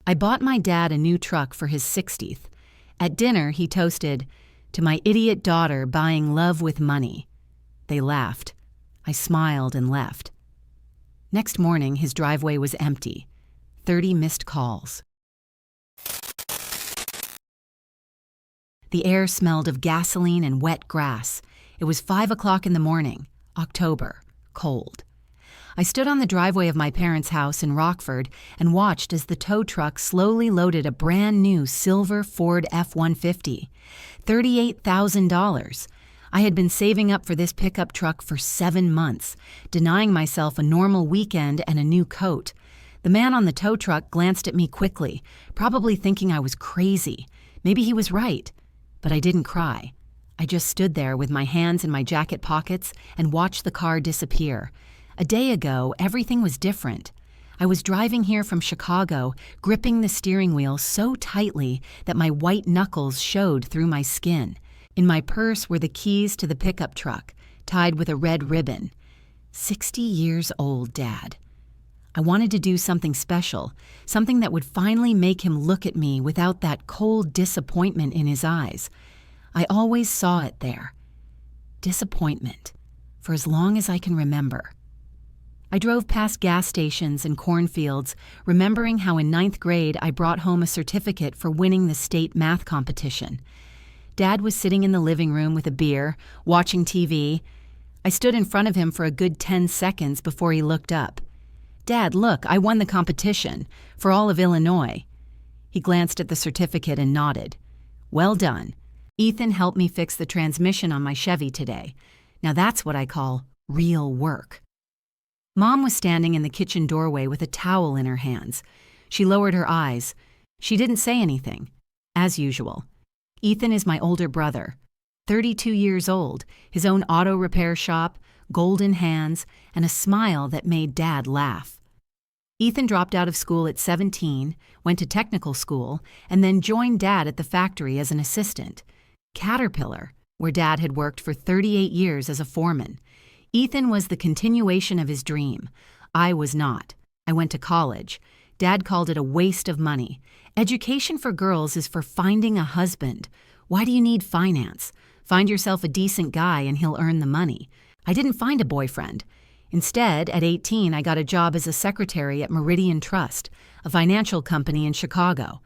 I bought my dad a new truck for his 60th. At dinner, he toasted, "To my idiot daughter buying love with money." They laughed. I smiled and left. Next morning, his driveway was empty. 30 missed calls. The air smelled of gasoline and wet grass. It was 5 o'clock in the morning, October, cold. I stood on the driveway of my parents' house in Rockford and watched as the tow truck slowly loaded a brand new silver Ford F-150. $38,000. I had been saving up for this pickup truck for 7 months, denying myself a normal weekend and a new coat. The man on the tow truck glanced at me quickly, probably thinking I was crazy. Maybe he was right. But I didn't cry. I just stood there with my hands in my jacket pockets and watched the car disappear. A day ago, everything was different. I was driving here from Chicago, gripping the steering wheel so tightly that my white knuckles showed through my skin. In my purse were the keys to the pickup truck, tied with a red ribbon. 60 years old, Dad. I wanted to do something special, something that would finally make him look at me without that cold disappointment in his eyes. I always saw it there. Disappointment, for as long as I can remember. I drove past gas stations and cornfields, remembering how in 9th grade I brought home a certificate for winning the state math competition. Dad was sitting in the living room with a beer, watching TV. I stood in front of him for a good 10 seconds before he looked up. "Dad, look, I won the competition, for all of Illinois." He glanced at the certificate and nodded. "Well done. Ethan helped me fix the transmission on my Chevy today. Now that's what I call real work." Mom was standing in the kitchen doorway with a towel in her hands. She lowered her eyes. She didn't say anything, as usual. Ethan is my older brother, 32 years old, his own auto repair shop, golden hands, and a smile that made Dad laugh. Ethan dropped out of school at 17, went to technical school, and then joined Dad at the factory as an assistant. Caterpillar, where Dad had worked for 38 years as a foreman. Ethan was the continuation of his dream. I was not. I went to college. Dad called it a waste of money. Education for girls is for finding a husband. Why do you need finance? Find yourself a decent guy and he'll earn the money. I didn't find a boyfriend. Instead, at 18, I got a job as a secretary at Meridian Trust, a financial company in Chicago.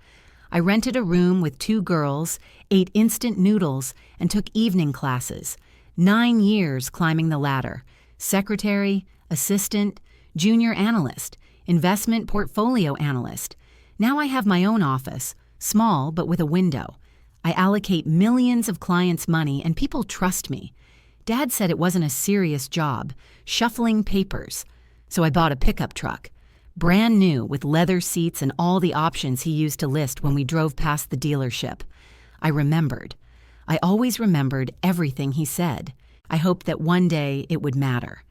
I rented a room with 2 girls, ate instant noodles, and took evening classes. 9 years climbing the ladder. Secretary, assistant, junior analyst, investment portfolio analyst. Now I have my own office, small but with a window. I allocate millions of clients' money and people trust me. Dad said it wasn't a serious job, shuffling papers. So I bought a pickup truck, brand new with leather seats and all the options he used to list when we drove past the dealership. I remembered. I always remembered everything he said. I hoped that one day it would matter.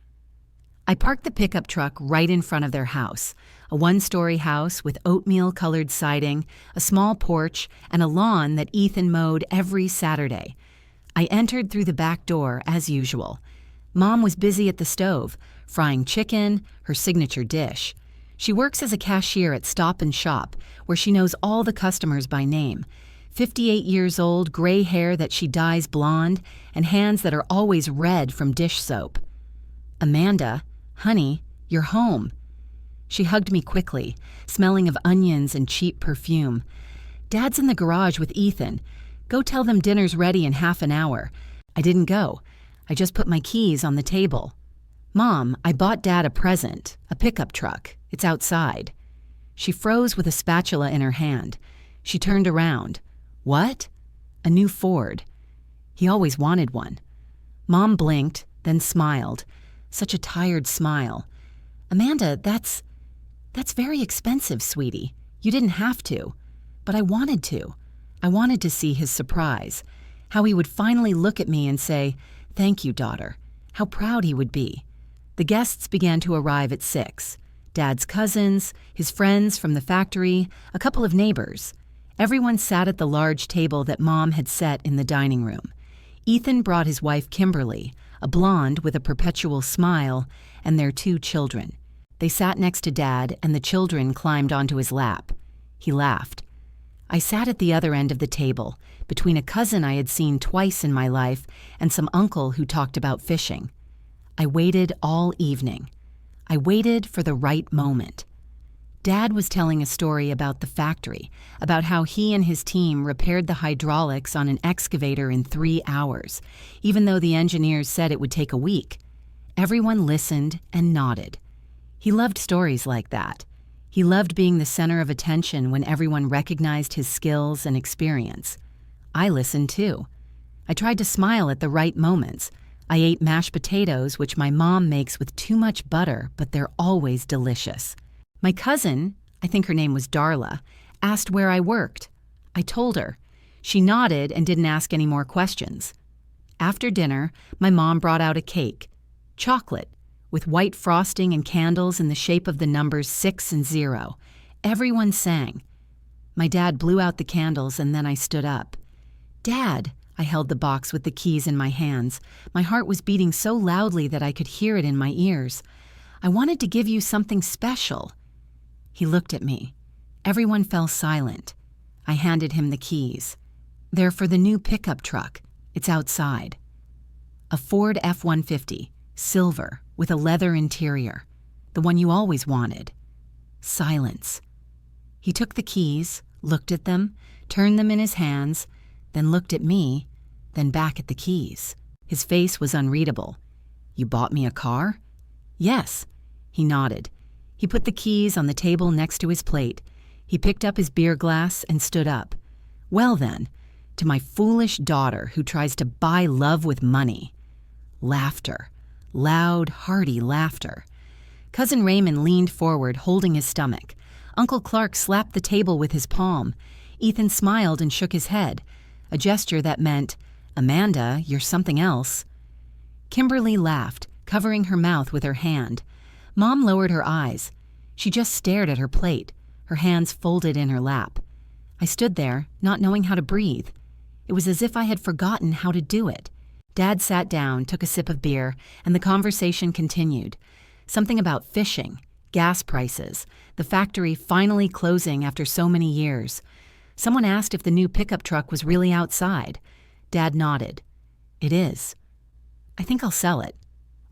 I parked the pickup truck right in front of their house, a 1-story house with oatmeal-colored siding, a small porch, and a lawn that Ethan mowed every Saturday. I entered through the back door as usual. Mom was busy at the stove, frying chicken, her signature dish. She works as a cashier at Stop and Shop, where she knows all the customers by name. 58 years old, gray hair that she dyes blonde, and hands that are always red from dish soap. "Amanda, honey, you're home." She hugged me quickly, smelling of onions and cheap perfume. "Dad's in the garage with Ethan. Go tell them dinner's ready in half an hour." I didn't go. I just put my keys on the table. "Mom, I bought Dad a present, a pickup truck. It's outside." She froze with a spatula in her hand. She turned around. "What?" "A new Ford." He always wanted one. Mom blinked, then smiled. Such a tired smile. "Amanda, that's very expensive, sweetie. You didn't have to. But I wanted to. I wanted to see his surprise. How he would finally look at me and say, 'Thank you, daughter.' How proud he would be." The guests began to arrive at 6. Dad's cousins, his friends from the factory, a couple of neighbors. Everyone sat at the large table that Mom had set in the dining room. Ethan brought his wife Kimberly, a blonde with a perpetual smile, and their 2 children. They sat next to Dad, and the children climbed onto his lap. He laughed. I sat at the other end of the table, between a cousin I had seen twice in my life and some uncle who talked about fishing. I waited all evening. I waited for the right moment. Dad was telling a story about the factory, about how he and his team repaired the hydraulics on an excavator in 3 hours, even though the engineers said it would take a week. Everyone listened and nodded. He loved stories like that. He loved being the center of attention when everyone recognized his skills and experience. I listened too. I tried to smile at the right moments. I ate mashed potatoes, which my mom makes with too much butter, but they're always delicious. My cousin, I think her name was Darla, asked where I worked. I told her. She nodded and didn't ask any more questions. After dinner, my mom brought out a cake, chocolate, with white frosting and candles in the shape of the numbers 6 and 0. Everyone sang. My dad blew out the candles and then I stood up. "Dad," I held the box with the keys in my hands. My heart was beating so loudly that I could hear it in my ears. "I wanted to give you something special." He looked at me. Everyone fell silent. I handed him the keys. "They're for the new pickup truck. It's outside." A Ford F-150, silver, with a leather interior. The one you always wanted. Silence. He took the keys, looked at them, turned them in his hands, then looked at me, then back at the keys. His face was unreadable. "You bought me a car?" "Yes." He nodded. He put the keys on the table next to his plate. He picked up his beer glass and stood up. "Well then, to my foolish daughter who tries to buy love with money." Laughter. Loud, hearty laughter. Cousin Raymond leaned forward, holding his stomach. Uncle Clark slapped the table with his palm. Ethan smiled and shook his head, a gesture that meant, "Amanda, you're something else." Kimberly laughed, covering her mouth with her hand. Mom lowered her eyes. She just stared at her plate, her hands folded in her lap. I stood there, not knowing how to breathe. It was as if I had forgotten how to do it. Dad sat down, took a sip of beer, and the conversation continued. Something about fishing, gas prices, the factory finally closing after so many years. Someone asked if the new pickup truck was really outside. Dad nodded. "It is." "I think I'll sell it.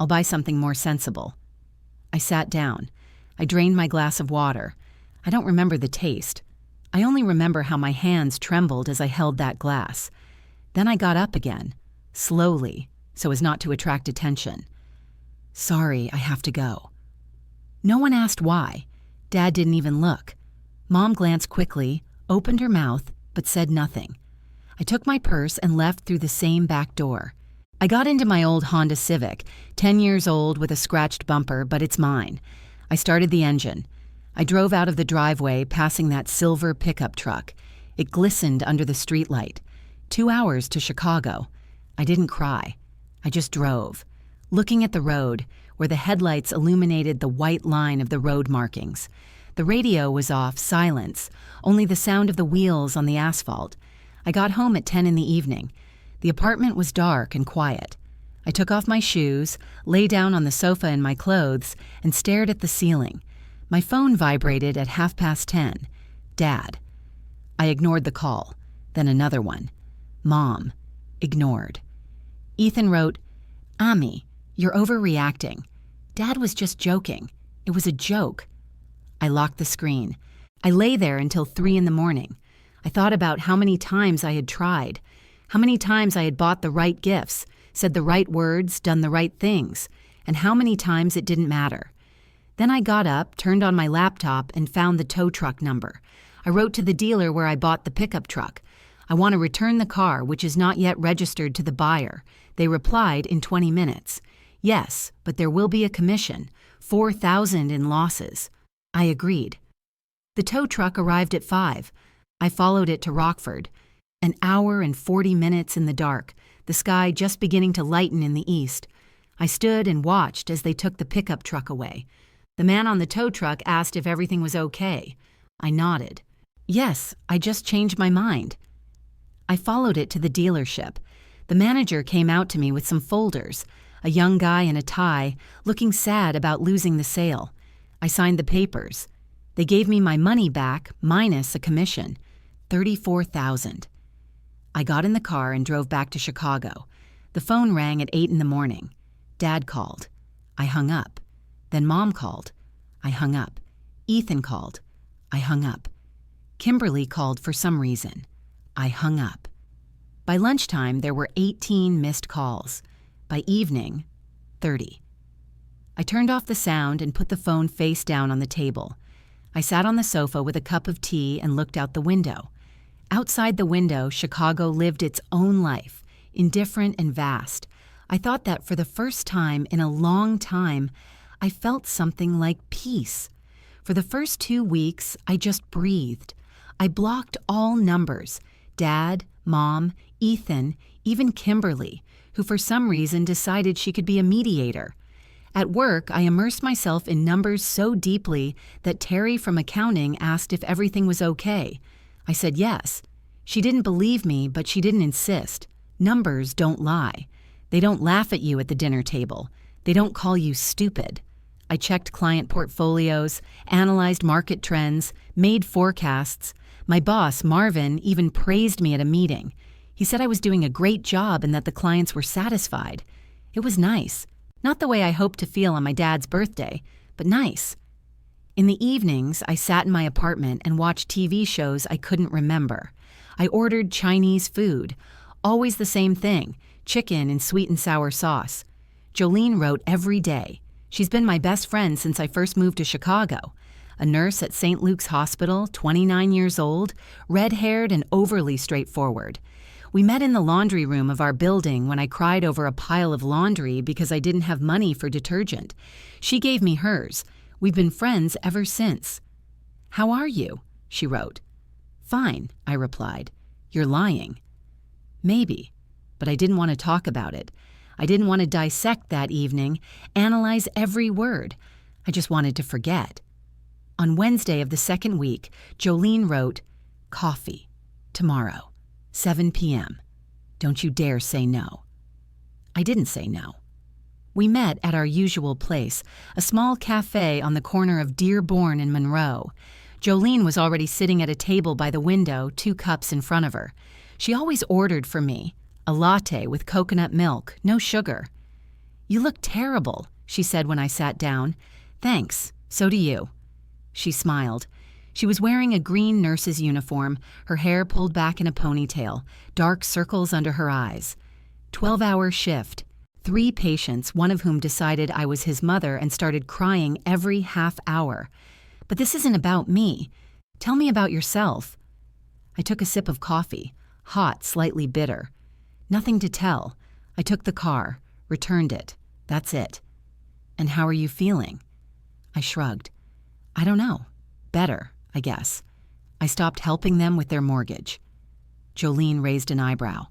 I'll buy something more sensible." I sat down. I drained my glass of water. I don't remember the taste. I only remember how my hands trembled as I held that glass. Then I got up again, slowly, so as not to attract attention. "Sorry, I have to go." No one asked why. Dad didn't even look. Mom glanced quickly, opened her mouth, but said nothing. I took my purse and left through the same back door. I got into my old Honda Civic, 10 years old with a scratched bumper, but it's mine. I started the engine. I drove out of the driveway, passing that silver pickup truck. It glistened under the streetlight. 2 hours to Chicago. I didn't cry. I just drove, looking at the road, where the headlights illuminated the white line of the road markings. The radio was off, silence, only the sound of the wheels on the asphalt. I got home at 10 in the evening. The apartment was dark and quiet. I took off my shoes, lay down on the sofa in my clothes, and stared at the ceiling. My phone vibrated at 10:30. Dad. I ignored the call. Then another one. Mom. Ignored. Ethan wrote, "Ami, you're overreacting. Dad was just joking. It was a joke." I locked the screen. I lay there until 3 in the morning. I thought about how many times I had tried, how many times I had bought the right gifts, said the right words, done the right things, and how many times it didn't matter. Then I got up, turned on my laptop, and found the tow truck number. I wrote to the dealer where I bought the pickup truck. I want to return the car, which is not yet registered to the buyer. They replied in 20 minutes. Yes, but there will be a commission, $4,000 in losses. I agreed. The tow truck arrived at 5. I followed it to Rockford. An hour and 40 minutes in the dark, the sky just beginning to lighten in the east. I stood and watched as they took the pickup truck away. The man on the tow truck asked if everything was okay. I nodded. Yes, I just changed my mind. I followed it to the dealership. The manager came out to me with some folders, a young guy in a tie, looking sad about losing the sale. I signed the papers. They gave me my money back minus a commission, $34,000. I got in the car and drove back to Chicago. The phone rang at 8 in the morning. Dad called. I hung up. Then Mom called. I hung up. Ethan called. I hung up. Kimberly called for some reason. I hung up. By lunchtime, there were 18 missed calls. By evening, 30. I turned off the sound and put the phone face down on the table. I sat on the sofa with a cup of tea and looked out the window. Outside the window, Chicago lived its own life, indifferent and vast. I thought that for the first time in a long time, I felt something like peace. For the first 2 weeks, I just breathed. I blocked all numbers: Dad, Mom, Ethan, even Kimberly, who for some reason decided she could be a mediator. At work, I immersed myself in numbers so deeply that Terry from accounting asked if everything was okay. I said yes. She didn't believe me, but she didn't insist. Numbers don't lie. They don't laugh at you at the dinner table. They don't call you stupid. I checked client portfolios, analyzed market trends, made forecasts. My boss, Marvin, even praised me at a meeting. He said I was doing a great job and that the clients were satisfied. It was nice. Not the way I hoped to feel on my dad's birthday, but nice. In the evenings, I sat in my apartment and watched TV shows I couldn't remember. I ordered Chinese food. Always the same thing: chicken and sweet and sour sauce. Jolene wrote every day. She's been my best friend since I first moved to Chicago. A nurse at St. Luke's Hospital, 29 years old, red-haired and overly straightforward. We met in the laundry room of our building when I cried over a pile of laundry because I didn't have money for detergent. She gave me hers. We've been friends ever since. "How are you?" she wrote. "Fine," I replied. "You're lying." Maybe, but I didn't want to talk about it. I didn't want to dissect that evening, analyze every word. I just wanted to forget. On Wednesday of the second week, Jolene wrote, "Coffee. Tomorrow. 7 p.m. Don't you dare say no." I didn't say no. We met at our usual place, a small cafe on the corner of Dearborn and Monroe. Jolene was already sitting at a table by the window, 2 cups in front of her. She always ordered for me, a latte with coconut milk, no sugar. "You look terrible," she said when I sat down. "Thanks, so do you." She smiled. She was wearing a green nurse's uniform, her hair pulled back in a ponytail, dark circles under her eyes. 12-hour shift. 3 patients, one of whom decided I was his mother and started crying every half hour. "But this isn't about me. Tell me about yourself." I took a sip of coffee, hot, slightly bitter. Nothing to tell. I took the car, returned it. That's it. "And how are you feeling?" I shrugged. "I don't know. Better, I guess. I stopped helping them with their mortgage." Jolene raised an eyebrow.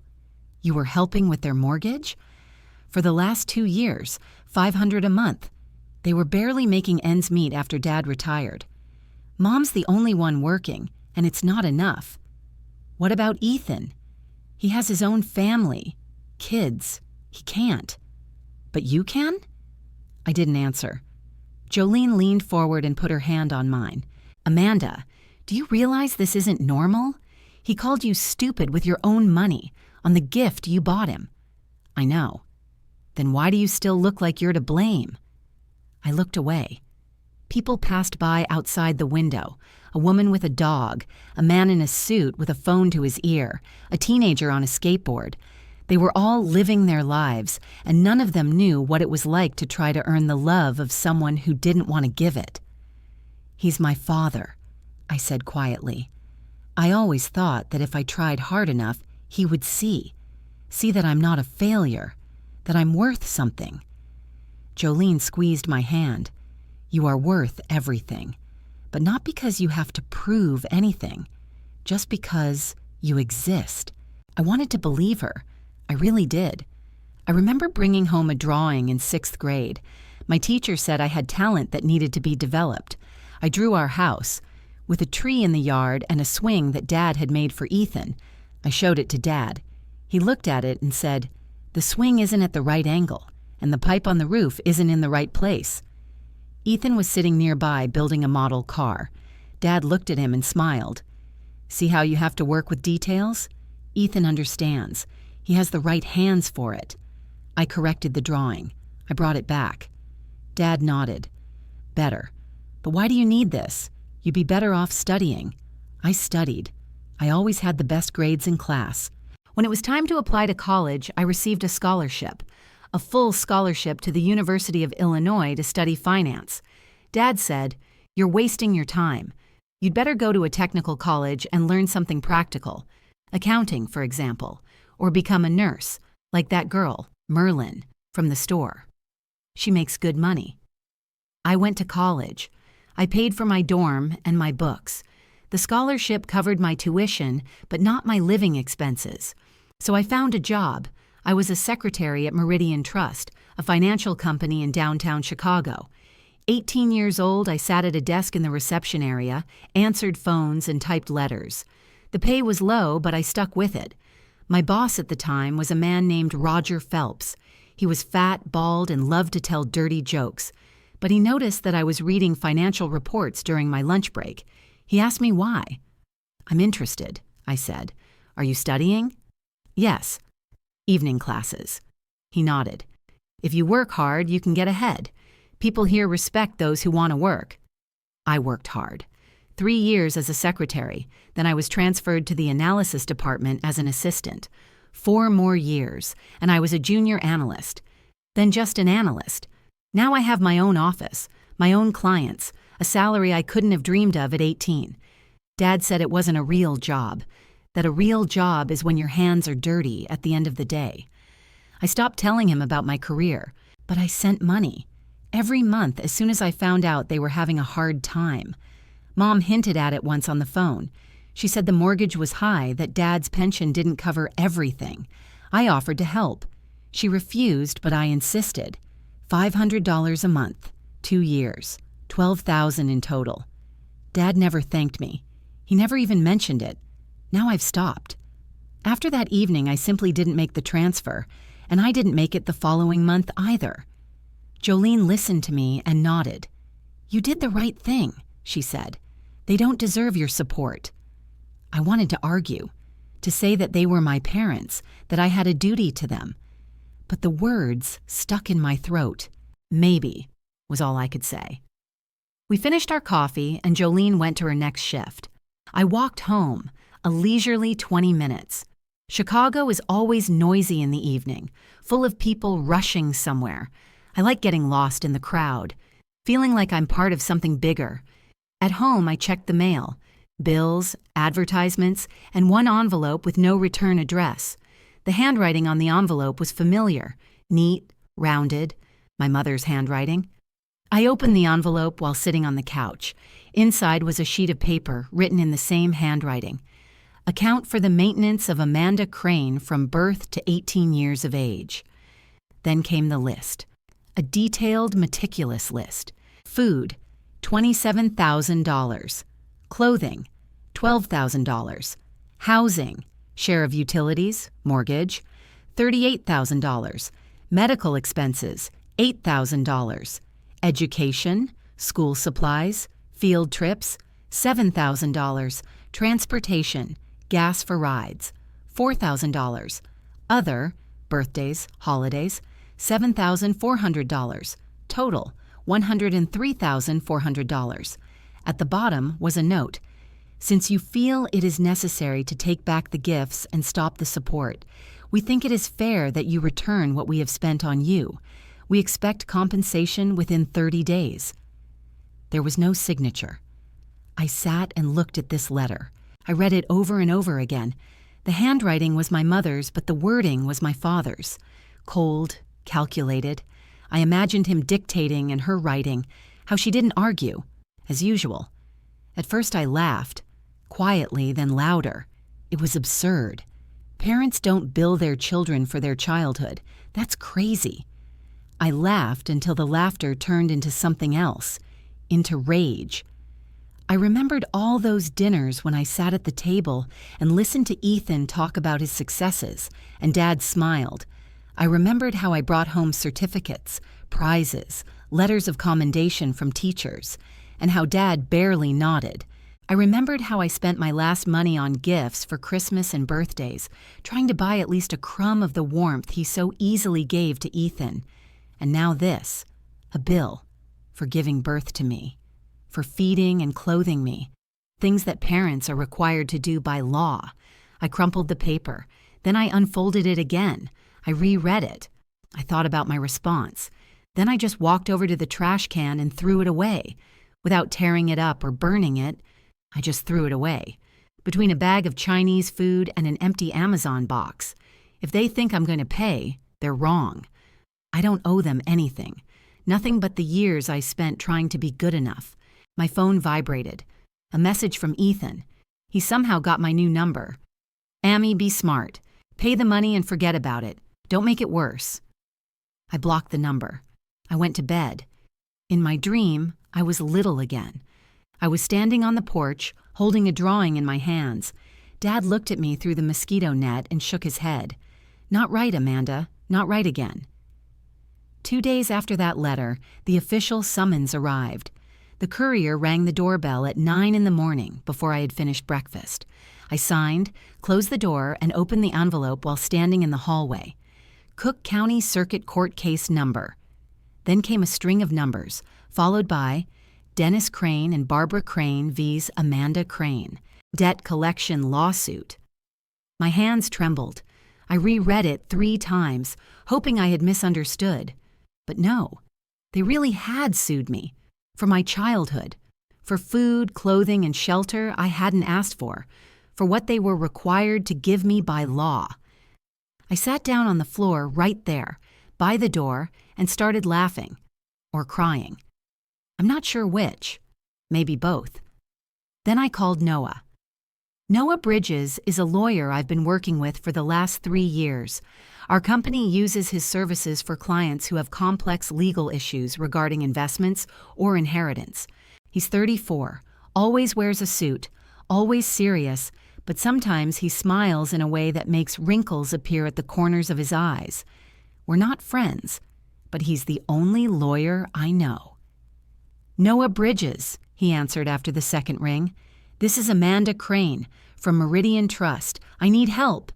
"You were helping with their mortgage?" "For the last 2 years, $500 a month. They were barely making ends meet after Dad retired. Mom's the only one working, and it's not enough." "What about Ethan? He has his own family, kids. He can't." "But you can?" I didn't answer. Jolene leaned forward and put her hand on mine. "Amanda, do you realize this isn't normal? He called you stupid with your own money, on the gift you bought him." "I know." "Then why do you still look like you're to blame?" I looked away. People passed by outside the window, a woman with a dog, a man in a suit with a phone to his ear, a teenager on a skateboard. They were all living their lives, and none of them knew what it was like to try to earn the love of someone who didn't want to give it. "He's my father," I said quietly. "I always thought that if I tried hard enough, he would see that I'm not a failure, that I'm worth something." Jolene squeezed my hand. "You are worth everything, but not because you have to prove anything, just because you exist." I wanted to believe her. I really did. I remember bringing home a drawing in 6th grade. My teacher said I had talent that needed to be developed. I drew our house, with a tree in the yard and a swing that Dad had made for Ethan. I showed it to Dad. He looked at it and said, "The swing isn't at the right angle, and the pipe on the roof isn't in the right place." Ethan was sitting nearby building a model car. Dad looked at him and smiled. See how you have to work with details? Ethan understands. He has the right hands for it. I corrected the drawing. I brought it back. Dad nodded. Better. But why do you need this? You'd be better off studying. I studied. I always had the best grades in class. When it was time to apply to college, I received a scholarship. A full scholarship to the University of Illinois to study finance. Dad said, "You're wasting your time. You'd better go to a technical college and learn something practical. Accounting, for example. Or become a nurse, like that girl, Merlin, from the store. She makes good money." I went to college. I paid for my dorm and my books. The scholarship covered my tuition, but not my living expenses. So I found a job. I was a secretary at Meridian Trust, a financial company in downtown Chicago. 18 years old, I sat at a desk in the reception area, answered phones, and typed letters. The pay was low, but I stuck with it. My boss at the time was a man named Roger Phelps. He was fat, bald, and loved to tell dirty jokes. But he noticed that I was reading financial reports during my lunch break. He asked me why. "I'm interested," I said. "Are you studying?" "Yes." "Evening classes." He nodded. "If you work hard, you can get ahead. People here respect those who want to work." I worked hard. 3 years as a secretary, then I was transferred to the analysis department as an assistant. 4 more years, and I was a junior analyst. Then just an analyst. Now I have my own office, my own clients, a salary I couldn't have dreamed of at 18. Dad said it wasn't a real job, that a real job is when your hands are dirty at the end of the day. I stopped telling him about my career, but I sent money. Every month as soon as I found out they were having a hard time. Mom hinted at it once on the phone. She said the mortgage was high, that Dad's pension didn't cover everything. I offered to help. She refused, but I insisted. $500 a month, 2 years, $12,000 in total. Dad never thanked me. He never even mentioned it. Now I've stopped. After that evening, I simply didn't make the transfer, and I didn't make it the following month either. Jolene listened to me and nodded. "You did the right thing," she said. "They don't deserve your support." I wanted to argue, to say that they were my parents, that I had a duty to them. But the words stuck in my throat. "Maybe," was all I could say. We finished our coffee, and Jolene went to her next shift. I walked home, a leisurely 20 minutes. Chicago is always noisy in the evening, full of people rushing somewhere. I like getting lost in the crowd, feeling like I'm part of something bigger. At home, I checked the mail, bills, advertisements, and one envelope with no return address. The handwriting on the envelope was familiar, neat, rounded, my mother's handwriting. I opened the envelope while sitting on the couch. Inside was a sheet of paper written in the same handwriting. Account for the maintenance of Amanda Crane from birth to 18 years of age. Then came the list. A detailed, meticulous list. Food, $27,000. Clothing, $12,000. Housing, share of utilities, mortgage, $38,000. Medical expenses, $8,000. Education, school supplies, field trips, $7,000. Transportation, gas for rides, $4,000. Other, birthdays, holidays, $7,400. Total, $103,400. At the bottom was a note. "Since you feel it is necessary to take back the gifts and stop the support, we think it is fair that you return what we have spent on you. We expect compensation within 30 days. There was no signature. I sat and looked at this letter. I read it over and over again. The handwriting was my mother's, but the wording was my father's. Cold, calculated. I imagined him dictating and her writing, how she didn't argue, as usual. At first I laughed, quietly, then louder. It was absurd. Parents don't bill their children for their childhood. That's crazy. I laughed until the laughter turned into something else, into rage. I remembered all those dinners when I sat at the table and listened to Ethan talk about his successes, and Dad smiled. I remembered how I brought home certificates, prizes, letters of commendation from teachers, and how Dad barely nodded. I remembered how I spent my last money on gifts for Christmas and birthdays, trying to buy at least a crumb of the warmth he so easily gave to Ethan. And now this, a bill for giving birth to me, for feeding and clothing me, things that parents are required to do by law. I crumpled the paper. Then I unfolded it again. I reread it. I thought about my response. Then I just walked over to the trash can and threw it away. Without tearing it up or burning it, I just threw it away. Between a bag of Chinese food and an empty Amazon box. If they think I'm going to pay, they're wrong. I don't owe them anything. Nothing but the years I spent trying to be good enough. My phone vibrated. A message from Ethan. He somehow got my new number. Amy, be smart. Pay the money and forget about it. Don't make it worse. I blocked the number. I went to bed. In my dream, I was little again. I was standing on the porch, holding a drawing in my hands. Dad looked at me through the mosquito net and shook his head. Not right, Amanda. Not right again. 2 days after that letter, the official summons arrived. The courier rang the doorbell at 9 in the morning before I had finished breakfast. I signed, closed the door, and opened the envelope while standing in the hallway. Cook County Circuit Court Case Number. Then came a string of numbers, followed by Dennis Crane and Barbara Crane vs. Amanda Crane. Debt collection lawsuit. My hands trembled. I reread it 3 times, hoping I had misunderstood. But no, they really had sued me. For my childhood. For food, clothing, and shelter I hadn't asked for. For what they were required to give me by law. I sat down on the floor right there, by the door, and started laughing. Or crying. I'm not sure which. Maybe both. Then I called Noah. Noah Bridges is a lawyer I've been working with for the last 3 years. Our company uses his services for clients who have complex legal issues regarding investments or inheritance. He's 34, always wears a suit, always serious, but sometimes he smiles in a way that makes wrinkles appear at the corners of his eyes. We're not friends, but he's the only lawyer I know. Noah Bridges, he answered after the second ring. This is Amanda Crane, from Meridian Trust. I need help.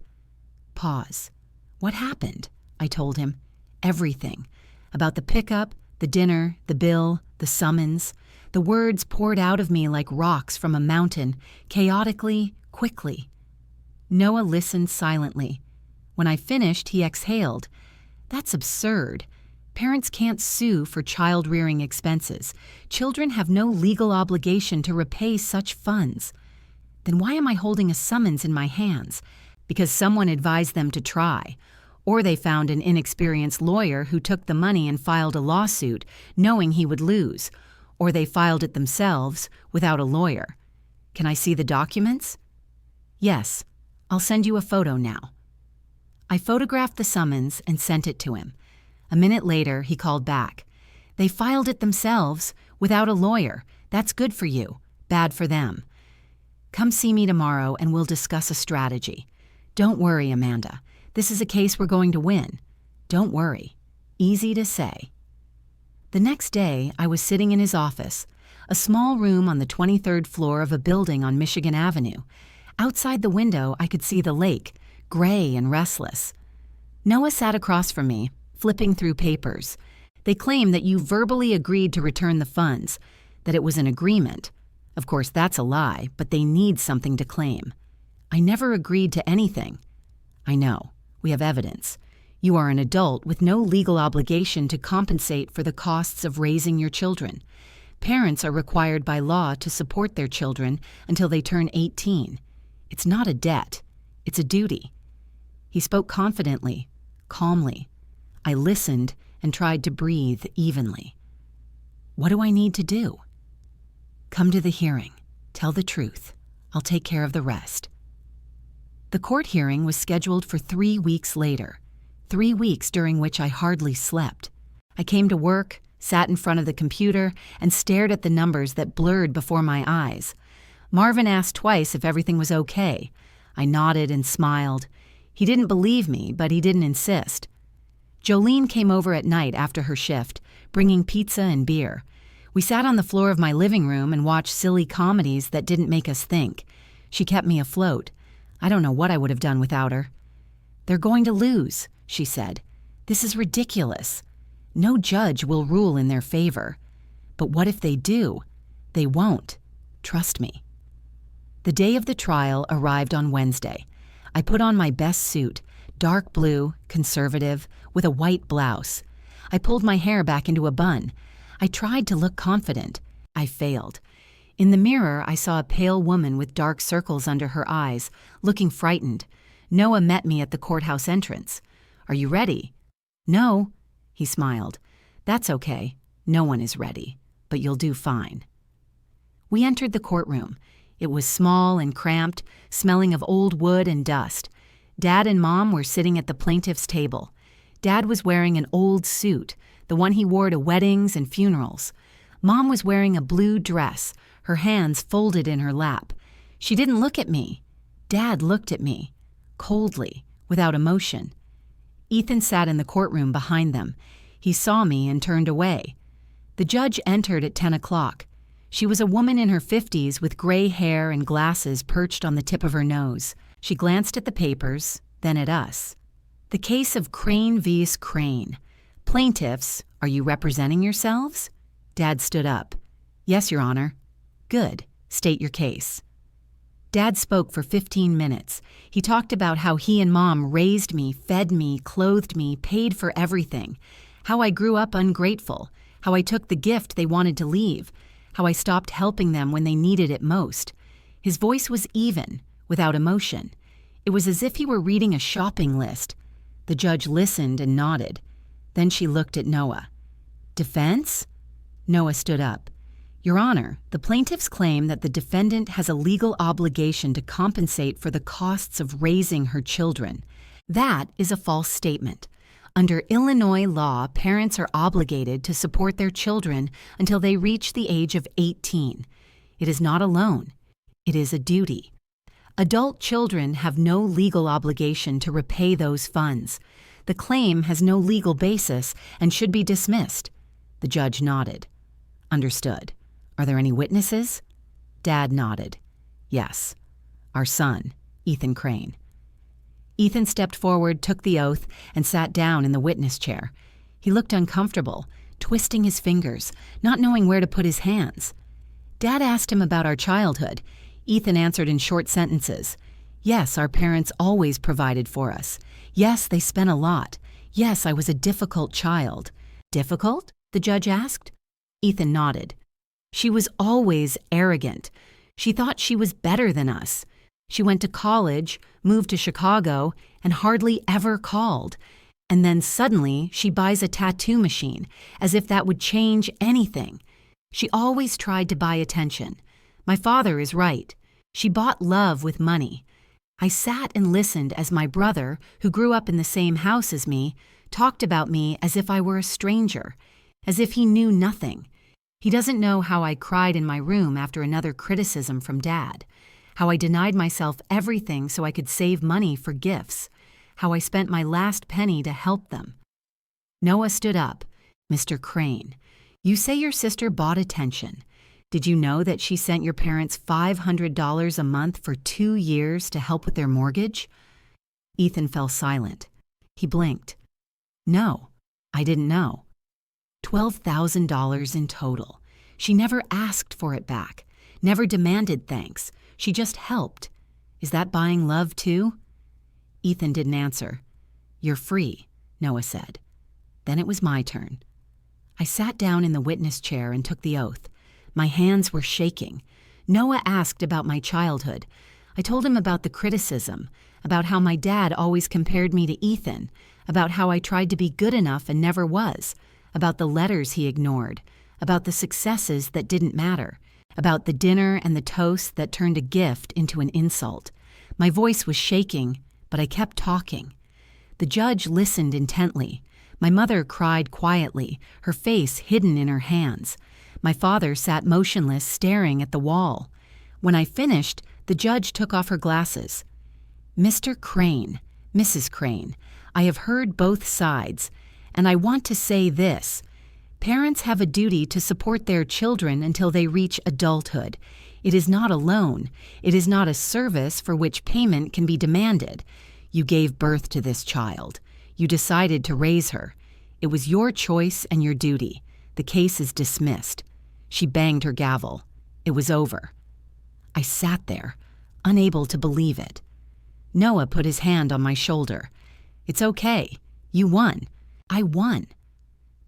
Pause. What happened? I told him. Everything. About the pickup, the dinner, the bill, the summons. The words poured out of me like rocks from a mountain, chaotically, quickly. Noah listened silently. When I finished, he exhaled. That's absurd. Parents can't sue for child-rearing expenses. Children have no legal obligation to repay such funds. Then why am I holding a summons in my hands? Because someone advised them to try. Or they found an inexperienced lawyer who took the money and filed a lawsuit, knowing he would lose. Or they filed it themselves, without a lawyer. Can I see the documents? Yes. I'll send you a photo now. I photographed the summons and sent it to him. A minute later, he called back. They filed it themselves, without a lawyer. That's good for you, bad for them. Come see me tomorrow and we'll discuss a strategy. Don't worry, Amanda. This is a case we're going to win. Don't worry. Easy to say. The next day, I was sitting in his office, a small room on the 23rd floor of a building on Michigan Avenue. Outside the window, I could see the lake, gray and restless. Noah sat across from me, flipping through papers. They claim that you verbally agreed to return the funds, that it was an agreement. Of course, that's a lie, but they need something to claim. I never agreed to anything. I know. We have evidence. You are an adult with no legal obligation to compensate for the costs of raising your children. Parents are required by law to support their children until they turn 18. It's not a debt. It's a duty. He spoke confidently, calmly. I listened and tried to breathe evenly. What do I need to do? Come to the hearing. Tell the truth. I'll take care of the rest. The court hearing was scheduled for 3 weeks later, 3 weeks during which I hardly slept. I came to work, sat in front of the computer, and stared at the numbers that blurred before my eyes. Marvin asked twice if everything was okay. I nodded and smiled. He didn't believe me, but he didn't insist. Jolene came over at night after her shift, bringing pizza and beer. We sat on the floor of my living room and watched silly comedies that didn't make us think. She kept me afloat. I don't know what I would have done without her. "They're going to lose," she said. "This is ridiculous. No judge will rule in their favor. But what if they do? They won't. Trust me." The day of the trial arrived on Wednesday. I put on my best suit, dark blue, conservative, with a white blouse. I pulled my hair back into a bun. I tried to look confident. I failed. In the mirror, I saw a pale woman with dark circles under her eyes, looking frightened. Noah met me at the courthouse entrance. "Are you ready?" "No," he smiled. "That's okay. No one is ready, but you'll do fine." We entered the courtroom. It was small and cramped, smelling of old wood and dust. Dad and Mom were sitting at the plaintiff's table. Dad was wearing an old suit, the one he wore to weddings and funerals. Mom was wearing a blue dress, her hands folded in her lap. She didn't look at me. Dad looked at me, coldly, without emotion. Ethan sat in the courtroom behind them. He saw me and turned away. The judge entered at 10 o'clock. She was a woman in her 50s with gray hair and glasses perched on the tip of her nose. She glanced at the papers, then at us. "The case of Crane vs. Crane. Plaintiffs, are you representing yourselves?" Dad stood up. "Yes, Your Honor." "Good. State your case." Dad spoke for 15 minutes. He talked about how he and Mom raised me, fed me, clothed me, paid for everything. How I grew up ungrateful. How I took the gift they wanted to leave. How I stopped helping them when they needed it most. His voice was even, without emotion. It was as if he were reading a shopping list. The judge listened and nodded. Then she looked at Noah. "Defense?" Noah stood up. "Your Honor, the plaintiffs claim that the defendant has a legal obligation to compensate for the costs of raising her children. That is a false statement. Under Illinois law, parents are obligated to support their children until they reach the age of 18. It is not a loan. It is a duty. Adult children have no legal obligation to repay those funds. The claim has no legal basis and should be dismissed." The judge nodded. "Understood. Are there any witnesses?" Dad nodded. "Yes. Our son, Ethan Crane." Ethan stepped forward, took the oath, and sat down in the witness chair. He looked uncomfortable, twisting his fingers, not knowing where to put his hands. Dad asked him about our childhood. Ethan answered in short sentences. "Yes, our parents always provided for us. Yes, they spent a lot. Yes, I was a difficult child." "Difficult?" the judge asked. Ethan nodded. "She was always arrogant. She thought she was better than us. She went to college, moved to Chicago, and hardly ever called. And then suddenly she buys a tattoo machine, as if that would change anything. She always tried to buy attention. My father is right. She bought love with money. I sat and listened as my brother, who grew up in the same house as me, talked about me as if I were a stranger, as if he knew nothing. He doesn't know how I cried in my room after another criticism from Dad, how I denied myself everything so I could save money for gifts, how I spent my last penny to help them." Noah stood up. "Mr. Crane, you say your sister bought attention. Did you know that she sent your parents $500 a month for 2 years to help with their mortgage?" Ethan fell silent. He blinked. "No, I didn't know." $12,000 in total. She never asked for it back, never demanded thanks. She just helped. Is that buying love too? Ethan didn't answer. "You're free," Noah said. Then it was my turn. I sat down in the witness chair and took the oath. My hands were shaking. Noah asked about my childhood. I told him about the criticism, about how my dad always compared me to Ethan, about how I tried to be good enough and never was, about the letters he ignored, about the successes that didn't matter, about the dinner and the toast that turned a gift into an insult. My voice was shaking, but I kept talking. The judge listened intently. My mother cried quietly, her face hidden in her hands. My father sat motionless, staring at the wall. When I finished, the judge took off her glasses. "Mr. Crane, Mrs. Crane, I have heard both sides, and I want to say this. Parents have a duty to support their children until they reach adulthood. It is not a loan. It is not a service for which payment can be demanded. You gave birth to this child. You decided to raise her. It was your choice and your duty. The case is dismissed." She banged her gavel. It was over. I sat there, unable to believe it. Noah put his hand on my shoulder. "It's okay. You won. I won."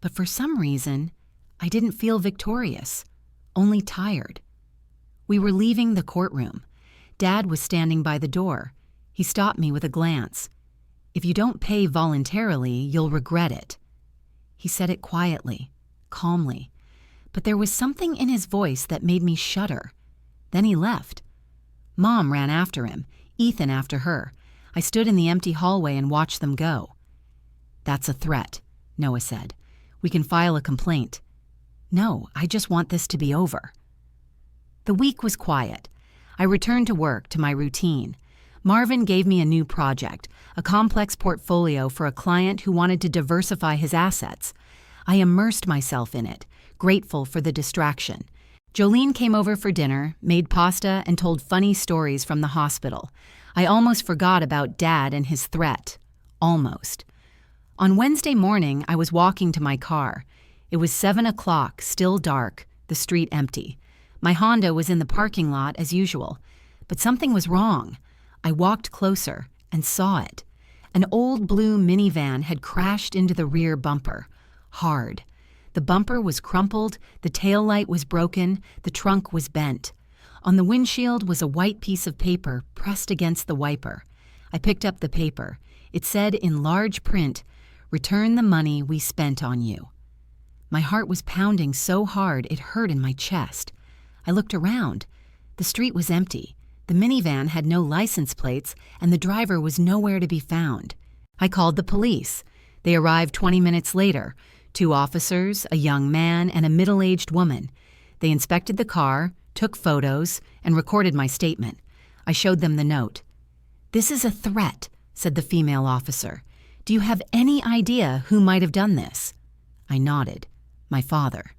But for some reason, I didn't feel victorious, only tired. We were leaving the courtroom. Dad was standing by the door. He stopped me with a glance. "If you don't pay voluntarily, you'll regret it." He said it quietly, calmly, but there was something in his voice that made me shudder. Then he left. Mom ran after him, Ethan after her. I stood in the empty hallway and watched them go. "That's a threat," Noah said. "We can file a complaint." "No, I just want this to be over." The week was quiet. I returned to work, to my routine. Marvin gave me a new project, a complex portfolio for a client who wanted to diversify his assets. I immersed myself in it, grateful for the distraction. Jolene came over for dinner, made pasta, and told funny stories from the hospital. I almost forgot about Dad and his threat. Almost. On Wednesday morning, I was walking to my car. It was 7 o'clock, still dark, the street empty. My Honda was in the parking lot as usual, but something was wrong. I walked closer and saw it. An old blue minivan had crashed into the rear bumper. Hard. The bumper was crumpled, the taillight was broken, the trunk was bent. On the windshield was a white piece of paper pressed against the wiper. I picked up the paper. It said in large print, "Return the money we spent on you." My heart was pounding so hard it hurt in my chest. I looked around. The street was empty. The minivan had no license plates, and the driver was nowhere to be found. I called the police. They arrived 20 minutes later. 2 officers, a young man, and a middle-aged woman. They inspected the car, took photos, and recorded my statement. I showed them the note. "This is a threat," said the female officer. "Do you have any idea who might have done this?" I nodded. "My father."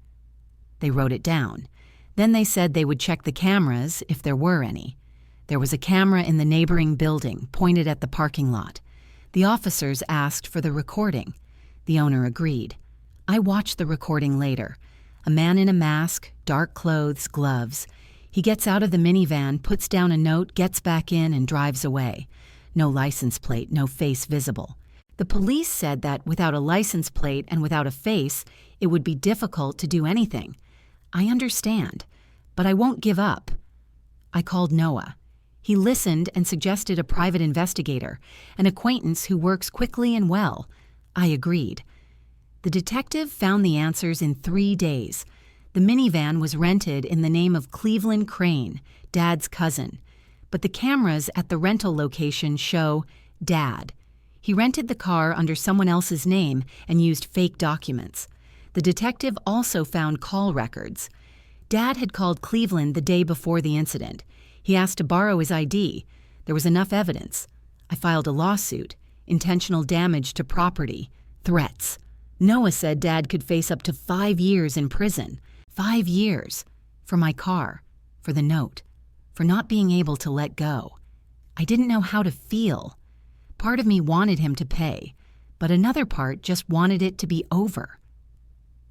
They wrote it down. Then they said they would check the cameras, if there were any. There was a camera in the neighboring building, pointed at the parking lot. The officers asked for the recording. The owner agreed. I watched the recording later. A man in a mask, dark clothes, gloves. He gets out of the minivan, puts down a note, gets back in, and drives away. No license plate, no face visible. The police said that without a license plate and without a face, it would be difficult to do anything. I understand, but I won't give up. I called Noah. He listened and suggested a private investigator, an acquaintance who works quickly and well. I agreed. The detective found the answers in 3 days. The minivan was rented in the name of Cleveland Crane, Dad's cousin. But the cameras at the rental location show Dad. He rented the car under someone else's name and used fake documents. The detective also found call records. Dad had called Cleveland the day before the incident. He asked to borrow his ID. There was enough evidence. I filed a lawsuit, intentional damage to property, threats. Noah said Dad could face up to 5 years in prison. 5 years. For my car. For the note. For not being able to let go. I didn't know how to feel. Part of me wanted him to pay, but another part just wanted it to be over.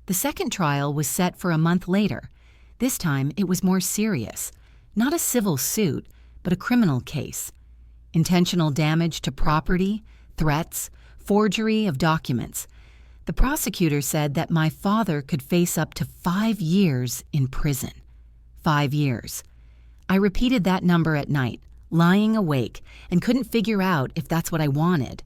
The second trial was set for a month later. This time it was more serious. Not a civil suit, but a criminal case. Intentional damage to property, threats, forgery of documents. The prosecutor said that my father could face up to 5 years in prison. 5 years. I repeated that number at night, lying awake, and couldn't figure out if that's what I wanted.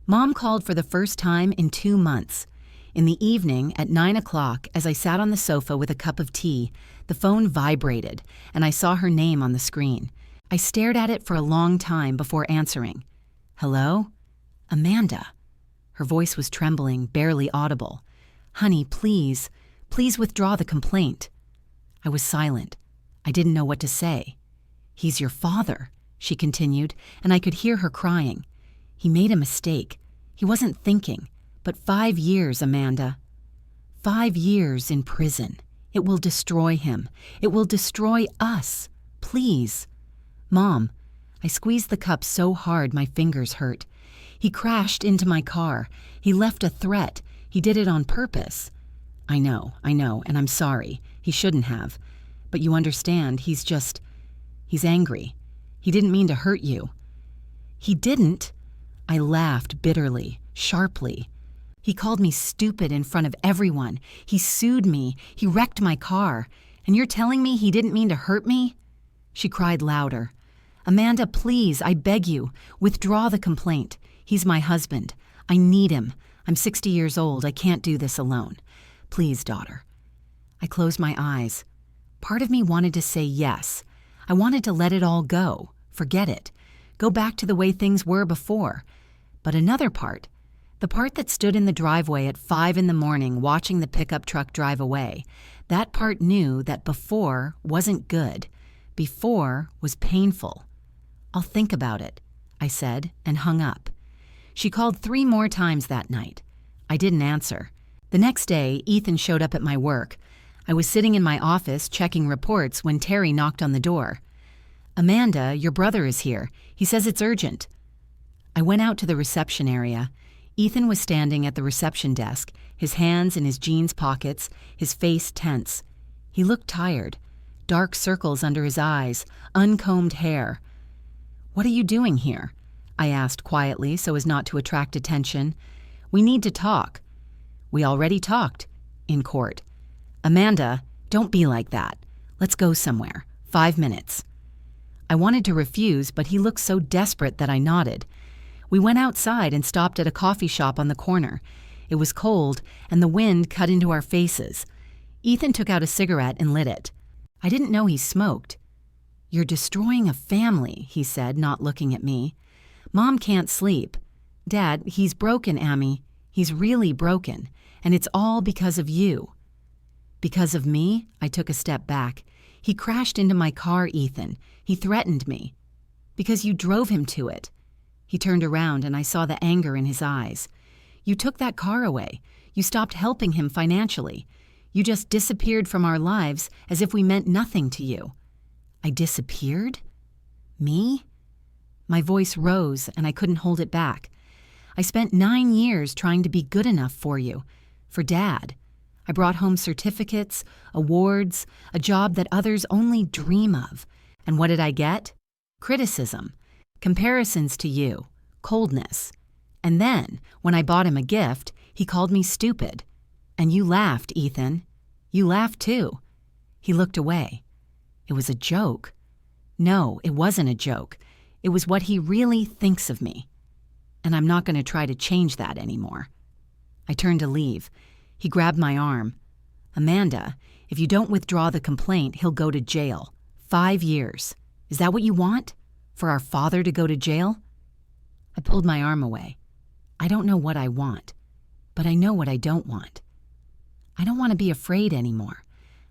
Mom called for the first time in 2 months. In the evening, at 9 o'clock, as I sat on the sofa with a cup of tea, the phone vibrated, and I saw her name on the screen. I stared at it for a long time before answering. "Hello? Amanda." Her voice was trembling, barely audible. "Honey, please withdraw the complaint." I was silent. I didn't know what to say. "He's your father," she continued, and I could hear her crying. "He made a mistake. He wasn't thinking. But 5 years, Amanda." 5 years in prison. It will destroy him. It will destroy us. Please. Mom, I squeezed the cup so hard my fingers hurt. He crashed into my car. He left a threat. He did it on purpose. I know, and I'm sorry. He shouldn't have. But you understand, he's angry. He didn't mean to hurt you. He didn't? I laughed bitterly, sharply. He called me stupid in front of everyone. He sued me. He wrecked my car. And you're telling me he didn't mean to hurt me? She cried louder. Amanda, please, I beg you, withdraw the complaint. He's my husband. I need him. I'm 60 years old. I can't do this alone. Please, daughter. I closed my eyes. Part of me wanted to say yes. I wanted to let it all go. Forget it. Go back to the way things were before. But another part, the part that stood in the driveway at 5 a.m. watching the pickup truck drive away, that part knew that before wasn't good. Before was painful. I'll think about it, I said, and hung up. She called 3 more times that night. I didn't answer. The next day, Ethan showed up at my work. I was sitting in my office checking reports when Terry knocked on the door. Amanda, your brother is here. He says it's urgent. I went out to the reception area. Ethan was standing at the reception desk, his hands in his jeans pockets, his face tense. He looked tired. Dark circles under his eyes, uncombed hair. What are you doing here? I asked quietly so as not to attract attention. We need to talk. We already talked. In court. Amanda, don't be like that. Let's go somewhere. 5 minutes. I wanted to refuse, but he looked so desperate that I nodded. We went outside and stopped at a coffee shop on the corner. It was cold, and the wind cut into our faces. Ethan took out a cigarette and lit it. I didn't know he smoked. You're destroying a family, he said, not looking at me. Mom can't sleep. Dad, he's broken, Amy. He's really broken, and it's all because of you. Because of me? I took a step back. He crashed into my car, Ethan. He threatened me. Because you drove him to it. He turned around and I saw the anger in his eyes. You took that car away. You stopped helping him financially. You just disappeared from our lives as if we meant nothing to you. I disappeared? Me? My voice rose and I couldn't hold it back. I spent 9 years trying to be good enough for you, for Dad. I brought home certificates, awards, a job that others only dream of. And what did I get? Criticism, comparisons to you, coldness. And then, when I bought him a gift, he called me stupid. And you laughed, Ethan. You laughed too. He looked away. It was a joke. No, it wasn't a joke. It was what he really thinks of me. And I'm not going to try to change that anymore. I turned to leave. He grabbed my arm. Amanda, if you don't withdraw the complaint, he'll go to jail. 5 years. Is that what you want? For our father to go to jail? I pulled my arm away. I don't know what I want, but I know what I don't want. I don't want to be afraid anymore.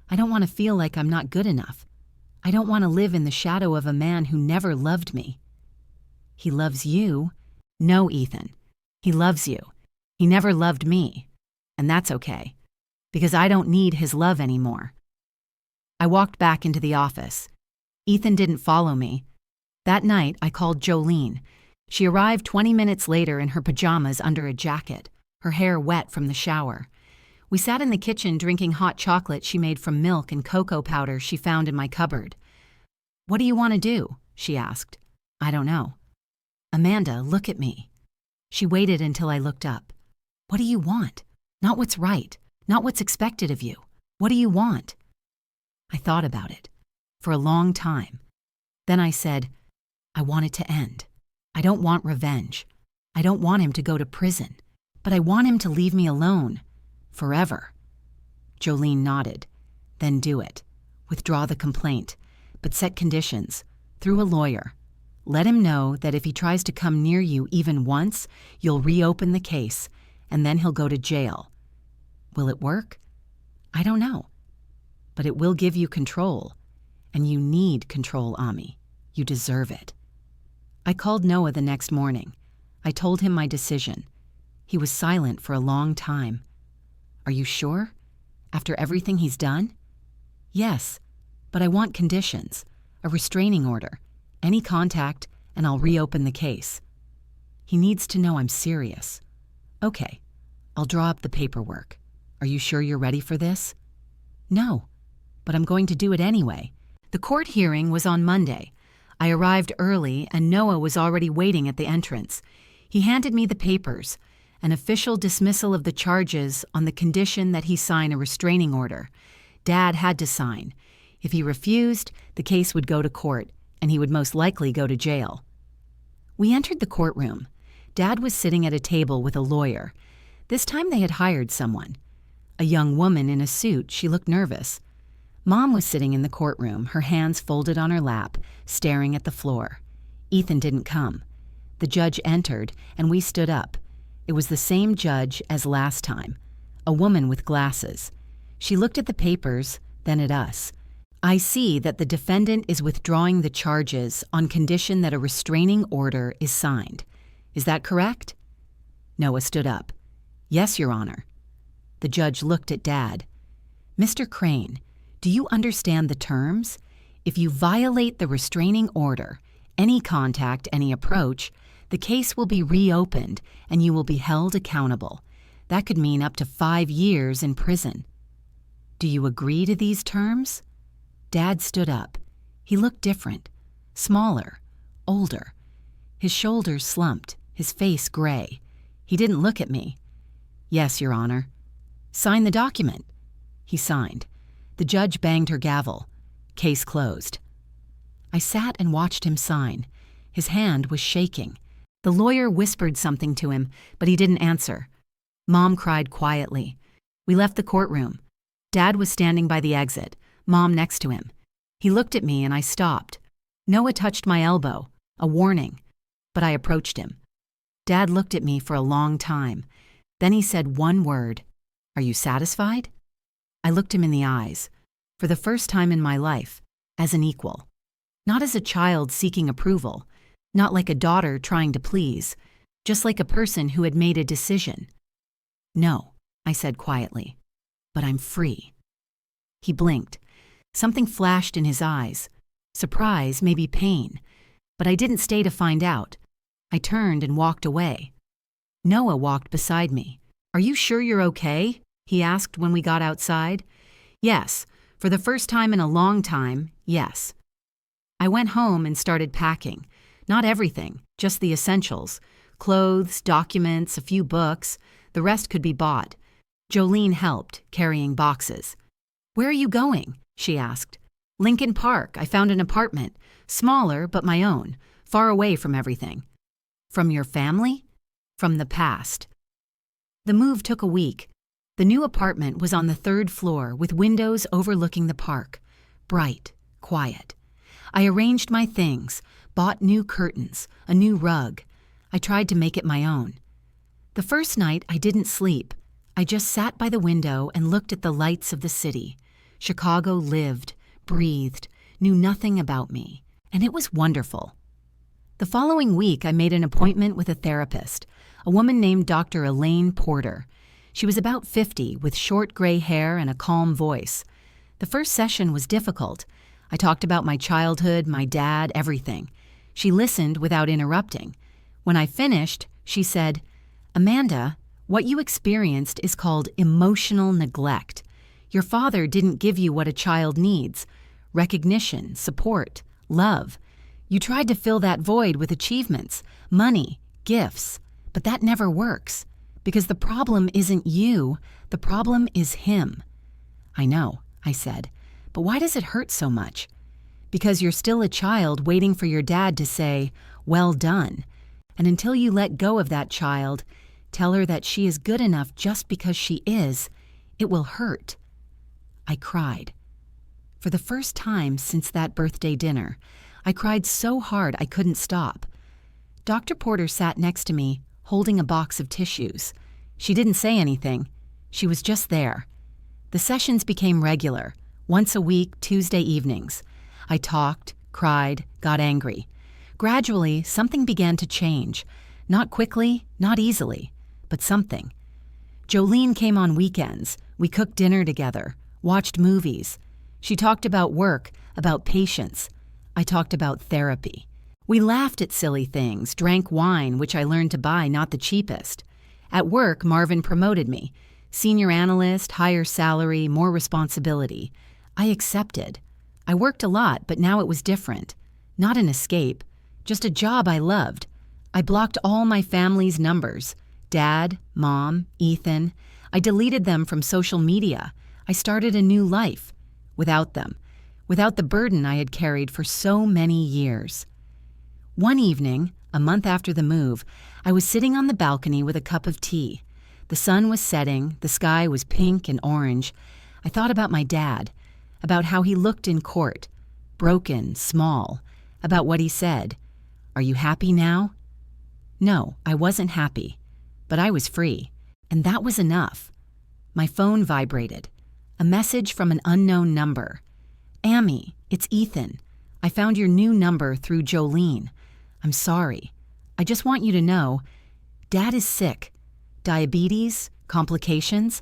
I don't want to feel like I'm not good enough. I don't want to live in the shadow of a man who never loved me. He loves you. No, Ethan. He loves you. He never loved me. And that's okay, because I don't need his love anymore. I walked back into the office. Ethan didn't follow me. That night, I called Jolene. She arrived 20 minutes later in her pajamas under a jacket, her hair wet from the shower. We sat in the kitchen drinking hot chocolate she made from milk and cocoa powder she found in my cupboard. What do you want to do? She asked. I don't know. Amanda, look at me. She waited until I looked up. What do you want? Not what's right, not what's expected of you. What do you want? I thought about it for a long time. Then I said, I want it to end. I don't want revenge. I don't want him to go to prison, but I want him to leave me alone. Forever. Jolene nodded. Then do it. Withdraw the complaint, but set conditions. Through a lawyer. Let him know that if he tries to come near you even once, you'll reopen the case, and then he'll go to jail. Will it work? I don't know. But it will give you control. And you need control, Ami. You deserve it. I called Noah the next morning. I told him my decision. He was silent for a long time. Are you sure? After everything he's done? Yes, but I want conditions, a restraining order, any contact, and I'll reopen the case. He needs to know I'm serious. Okay, I'll draw up the paperwork. Are you sure you're ready for this? No, but I'm going to do it anyway. The court hearing was on Monday. I arrived early and Noah was already waiting at the entrance. He handed me the papers, an official dismissal of the charges on the condition that he sign a restraining order. Dad had to sign. If he refused, the case would go to court, and he would most likely go to jail. We entered the courtroom. Dad was sitting at a table with a lawyer. This time they had hired someone. A young woman in a suit, she looked nervous. Mom was sitting in the courtroom, her hands folded on her lap, staring at the floor. Ethan didn't come. The judge entered, and we stood up. It was the same judge as last time, a woman with glasses. She looked at the papers, then at us. I see that the defendant is withdrawing the charges on condition that a restraining order is signed. Is that correct? Noah stood up. Yes, Your Honor. The judge looked at Dad. Mr. Crane, do you understand the terms? If you violate the restraining order, any contact, any approach, the case will be reopened and you will be held accountable. That could mean up to 5 years in prison. Do you agree to these terms? Dad stood up. He looked different, smaller, older. His shoulders slumped, his face gray. He didn't look at me. Yes, Your Honor. Sign the document. He signed. The judge banged her gavel. Case closed. I sat and watched him sign. His hand was shaking. The lawyer whispered something to him, but he didn't answer. Mom cried quietly. We left the courtroom. Dad was standing by the exit, Mom next to him. He looked at me and I stopped. Noah touched my elbow, a warning, but I approached him. Dad looked at me for a long time. Then he said one word. Are you satisfied? I looked him in the eyes, for the first time in my life, as an equal. Not as a child seeking approval, not like a daughter trying to please, just like a person who had made a decision. No, I said quietly, but I'm free. He blinked. Something flashed in his eyes. Surprise, maybe pain. But I didn't stay to find out. I turned and walked away. Noah walked beside me. Are you sure you're okay? He asked when we got outside. Yes, for the first time in a long time, yes. I went home and started packing. Not everything, just the essentials. Clothes, documents, a few books. The rest could be bought. Jolene helped, carrying boxes. Where are you going? She asked. Lincoln Park. I found an apartment. Smaller, but my own. Far away from everything. From your family? From the past. The move took a week. The new apartment was on the 3rd floor with windows overlooking the park. Bright, quiet. I arranged my things, bought new curtains, a new rug. I tried to make it my own. The first night I didn't sleep. I just sat by the window and looked at the lights of the city. Chicago lived, breathed, knew nothing about me, and it was wonderful. The following week I made an appointment with a therapist, a woman named Dr. Elaine Porter. She was about 50, with short gray hair and a calm voice. The first session was difficult. I talked about my childhood, my dad, everything. She listened without interrupting. When I finished, she said, Amanda, what you experienced is called emotional neglect. Your father didn't give you what a child needs: recognition, support, love. You tried to fill that void with achievements, money, gifts, but that never works, because the problem isn't you, the problem is him. I know, I said, but why does it hurt so much? Because you're still a child waiting for your dad to say, well done. And until you let go of that child, tell her that she is good enough just because she is, it will hurt. I cried. For the first time since that birthday dinner, I cried so hard I couldn't stop. Dr. Porter sat next to me, holding a box of tissues. She didn't say anything. She was just there. The sessions became regular, once a week, Tuesday evenings. I talked, cried, got angry. Gradually, something began to change. Not quickly, not easily, but something. Jolene came on weekends. We cooked dinner together, watched movies. She talked about work, about patience. I talked about therapy. We laughed at silly things, drank wine, which I learned to buy not the cheapest. At work, Marvin promoted me. Senior analyst, higher salary, more responsibility. I accepted. I worked a lot, but now it was different. Not an escape, just a job I loved. I blocked all my family's numbers. Dad, Mom, Ethan. I deleted them from social media. I started a new life. Without them. Without the burden I had carried for so many years. One evening, a month after the move, I was sitting on the balcony with a cup of tea. The sun was setting, the sky was pink and orange. I thought about my dad, about how he looked in court, broken, small, about what he said. "Are you happy now?" No, I wasn't happy, but I was free, and that was enough. My phone vibrated. A message from an unknown number. "Amy, it's Ethan. I found your new number through Jolene. I'm sorry. I just want you to know, Dad is sick. Diabetes, complications.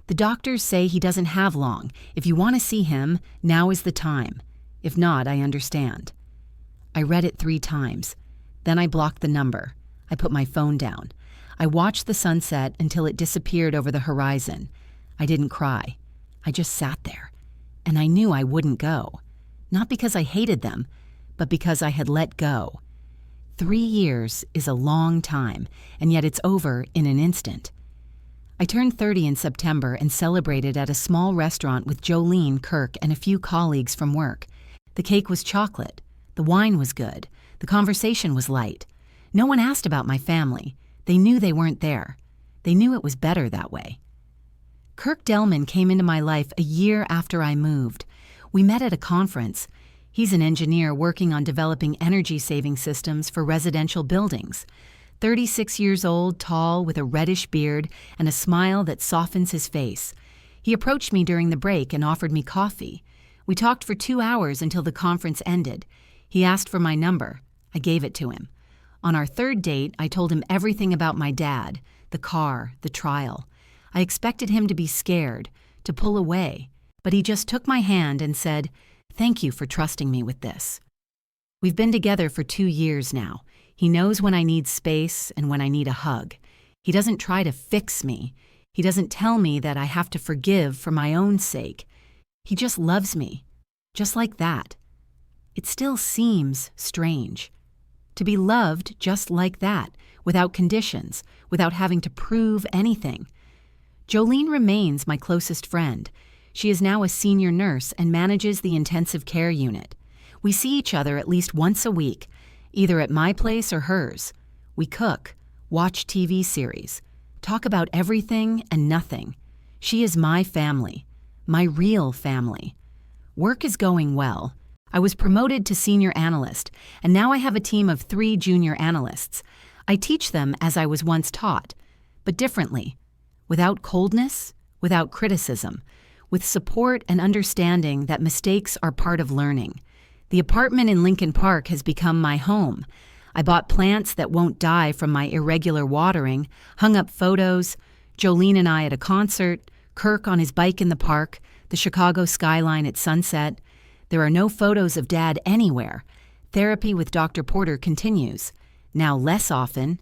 The doctors say he doesn't have long. If you want to see him, now is the time. If not, I understand." I read it 3 times. Then I blocked the number. I put my phone down. I watched the sunset until it disappeared over the horizon. I didn't cry. I just sat there. And I knew I wouldn't go. Not because I hated them, but because I had let go. 3 years is a long time, and yet it's over in an instant. I turned 30 in September and celebrated at a small restaurant with Jolene, Kirk, and a few colleagues from work. The cake was chocolate. The wine was good. The conversation was light. No one asked about my family. They knew they weren't there. They knew it was better that way. Kirk Delman came into my life a year after I moved. We met at a conference. He's an engineer working on developing energy-saving systems for residential buildings. 36 years old, tall, with a reddish beard and a smile that softens his face. He approached me during the break and offered me coffee. We talked for 2 hours until the conference ended. He asked for my number. I gave it to him. On our 3rd date, I told him everything about my dad, the car, the trial. I expected him to be scared, to pull away, but he just took my hand and said, "Thank you for trusting me with this." We've been together for 2 years now. He knows when I need space and when I need a hug. He doesn't try to fix me. He doesn't tell me that I have to forgive for my own sake. He just loves me, just like that. It still seems strange. To be loved just like that, without conditions, without having to prove anything. Jolene remains my closest friend. She is now a senior nurse and manages the intensive care unit. We see each other at least once a week, either at my place or hers. We cook, watch TV series, talk about everything and nothing. She is my family, my real family. Work is going well. I was promoted to senior analyst, and now I have a team of 3 junior analysts. I teach them as I was once taught, but differently. Without coldness, without criticism, with support and understanding that mistakes are part of learning. The apartment in Lincoln Park has become my home. I bought plants that won't die from my irregular watering, hung up photos, Jolene and I at a concert, Kirk on his bike in the park, the Chicago skyline at sunset. There are no photos of Dad anywhere. Therapy with Dr. Porter continues, now less often,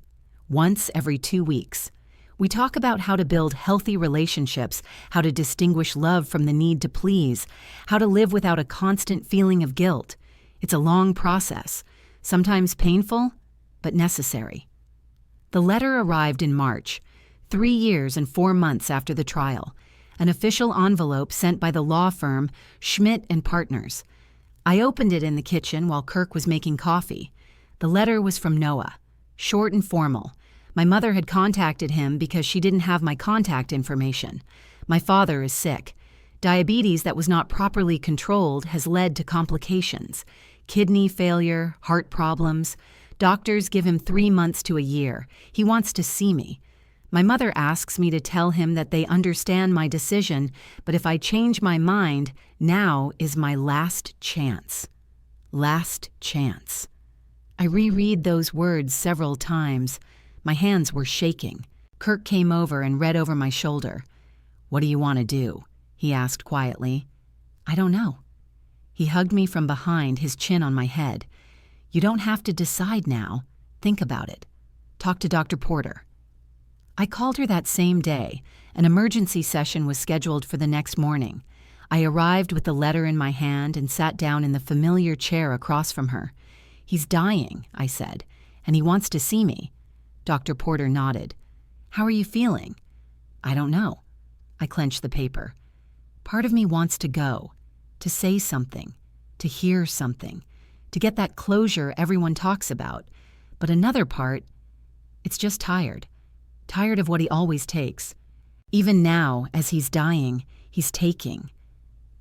once every 2 weeks. We talk about how to build healthy relationships, how to distinguish love from the need to please, how to live without a constant feeling of guilt. It's a long process, sometimes painful, but necessary. The letter arrived in March, 3 years and 4 months after the trial, an official envelope sent by the law firm Schmidt and Partners. I opened it in the kitchen while Kirk was making coffee. The letter was from Noah, short and formal. My mother had contacted him because she didn't have my contact information. My father is sick. Diabetes that was not properly controlled has led to complications. Kidney failure, heart problems. Doctors give him 3 months to a year. He wants to see me. My mother asks me to tell him that they understand my decision, but if I change my mind, now is my last chance. Last chance. I reread those words several times. My hands were shaking. Kirk came over and read over my shoulder. "What do you want to do?" he asked quietly. "I don't know." He hugged me from behind, his chin on my head. "You don't have to decide now. Think about it. Talk to Dr. Porter." I called her that same day. An emergency session was scheduled for the next morning. I arrived with the letter in my hand and sat down in the familiar chair across from her. "He's dying," I said, "and he wants to see me." Dr. Porter nodded. "How are you feeling?" "I don't know." I clenched the paper. Part of me wants to go, to say something, to hear something, to get that closure everyone talks about. But another part, it's just tired of what he always takes. Even now, as he's dying, he's taking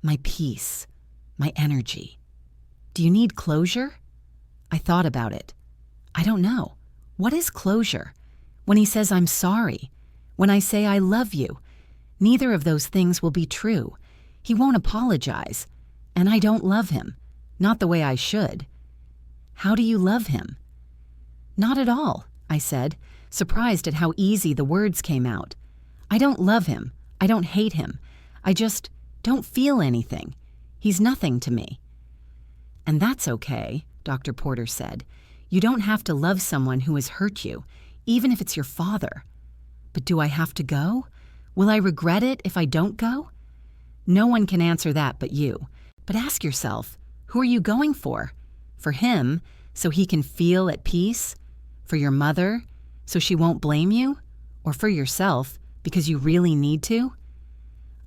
my peace, my energy. "Do you need closure?" I thought about it. I don't know. What is closure? When he says I'm sorry, when I say I love you, neither of those things will be true. He won't apologize, and I don't love him, not the way I should. "How do you love him?" "Not at all," I said, surprised at how easy the words came out. "I don't love him. I don't hate him. I just don't feel anything. He's nothing to me." "And that's okay," Dr. Porter said. "You don't have to love someone who has hurt you, even if it's your father." "But do I have to go? Will I regret it if I don't go?" "No one can answer that but you. But ask yourself, who are you going for? For him, so he can feel at peace? For your mother, so she won't blame you? Or for yourself, because you really need to?"